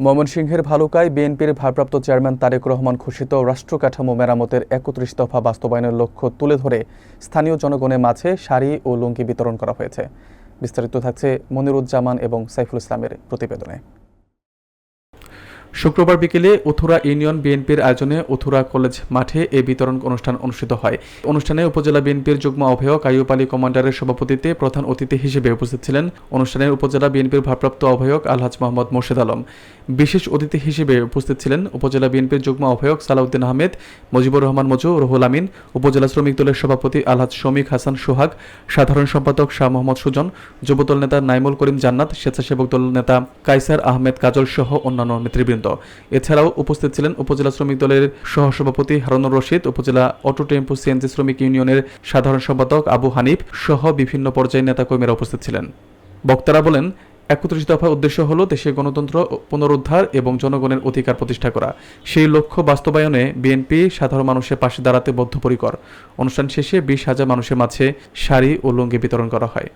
ময়মনসিংহের ভালুকায় বিএনপির ভারপ্রাপ্ত চেয়ারম্যান তারেক রহমান ঘোষিত রাষ্ট্র কাঠামো মেরামতের ৩১ দফা বাস্তবায়নের লক্ষ্য তুলে ধরে স্থানীয় জনগণের মাঝে শাড়ি ও লুঙ্গি বিতরণ করা হয়েছে। বিস্তারিত থাকছে মনিরুজ্জামান এবং সাইফুল ইসলামের প্রতিবেদনে। শুক্রবার বিকেলে উথুরা ইউনিয়ন বিএনপির আয়োজনে উথুরা কলেজ মাঠে এ বিতরণ অনুষ্ঠান অনুষ্ঠিত হয়। অনুষ্ঠানে উপজেলা বিএনপির যুগ্ম আহ্বায়ক আইয়ুব আলী কমান্ডারের সভাপতিত্বে প্রধান অতিথি হিসেবে উপস্থিত ছিলেন অনুষ্ঠানে উপজেলা বিএনপির ভারপ্রাপ্ত আহ্বায়ক আলহাজ মোহাম্মদ মোর্শেদ আলম। বিশেষ অতিথি হিসেবে উপস্থিত ছিলেন উপজেলা বিএনপির যুগ্ম আহ্বায়ক সালাউদ্দিন আহমেদ, মুজিবুর রহমান মজু, রুহুল আমিন, উপজেলা শ্রমিক দলের সভাপতি আলহাজ শমীক হাসান সোহাগ, সাধারণ সম্পাদক শাহ মোহাম্মদ সুজন, যুবদল নেতা নাইমুল করিম জান্নাত, স্বেচ্ছাসেবক দল নেতা কায়সার আহমেদ কাজল সহ অন্যান্য নেতৃবৃন্দ। এছাড়াও উপস্থিত ছিলেন উপজেলা শ্রমিক দলের সহসভাপতি হারুনুর রশিদ, উপজেলা অটো টেম্পো সিএনজি শ্রমিক ইউনিয়নের সাধারণ সম্পাদক আবু হানিফ সহ বিভিন্ন পর্যায়ের নেতাকর্মীরা উপস্থিত ছিলেন। বক্তারা বলেন, ৩১ দফার উদ্দেশ্য হল দেশে গণতন্ত্র পুনরুদ্ধার এবং জনগণের অধিকার প্রতিষ্ঠা করা। সেই লক্ষ্য বাস্তবায়নে বিএনপি সাধারণ মানুষের পাশে দাঁড়াতে বদ্ধপরিকর। অনুষ্ঠান শেষে ২০,০০০ মানুষের মাঝে শাড়ি ও লুঙ্গি বিতরণ করা হয়।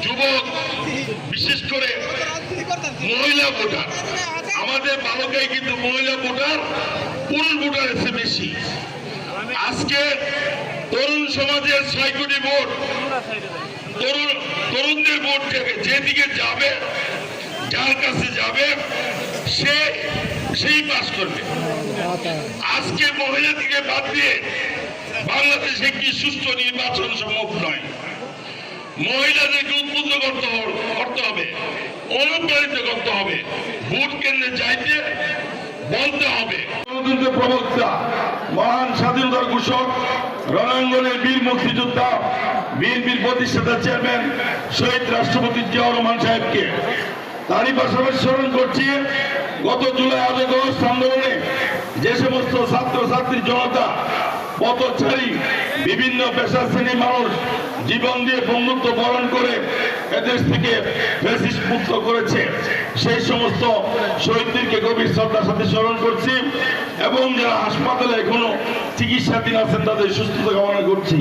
যুবক, বিশেষ করে মহিলা ভোটার, আমাদের ভালুকায় কিন্তু মহিলা ভোটার পুরুষ ভোটার এসে বেশি। আজকে তরুণ সমাজের ৬ কোটি ভোট, তরুণদের ভোট যেদিকে যাবে, যার কাছে যাবে সেই পাস করবে। আজকে মহিলাদিকে বাদ দিয়ে বাংলাদেশে একটি সুষ্ঠু নির্বাচন সম্ভব নয়। মহিলাদেরকে উদ্বুদ্ধ করতে হবে, অনুপ্রাণিত করতে হবে, ভোট কেন্দ্রে যাইতে বলতে হবে। গণতন্ত্রের প্রবক্তা, মহান স্বাধীনতার ঘোষক, রণাঙ্গনের বীর মুক্তিযোদ্ধা, বিএনপির প্রতিষ্ঠাতা চেয়ারম্যান শহীদ রাষ্ট্রপতি জিয়াউর রহমান সাহেবকে তারই পাশাপাশি স্মরণ করছি গত জুলাই আগস্ট আন্দোলনে যে সমস্ত ছাত্রছাত্রী জনতা পথচারী বিভিন্ন পেশা শ্রেণীর মানুষ জীবন দিয়ে বন্ধুত্ব বরণ করে এদেশ থেকে ফ্যাসিস্ট মুক্ত করেছে, সেই সমস্ত শহীদদেরকে গভীর শ্রদ্ধার সাথে স্মরণ করছি এবং যারা হাসপাতালে এখনো চিকিৎসাধীন আছেন তাদের সুস্থতা কামনা করছি।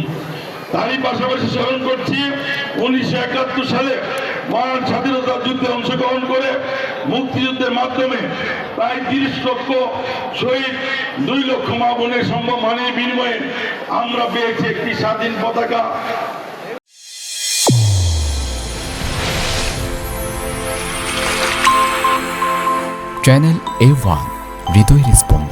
তারই পাশাপাশি স্মরণ করছি ১৯৭১ সালে মহান স্বাধীনতা যুদ্ধে অংশগ্রহণ করে মুক্তিযুদ্ধের মাধ্যমে প্রায় ৩০ লক্ষ শহীদ, ২ লক্ষ মা বোনের সম্মানের বিনিময়ে আমরা পেয়েছি একটি স্বাধীন পতাকা। চ্যানেল A1 হৃদয় রেসপন্স।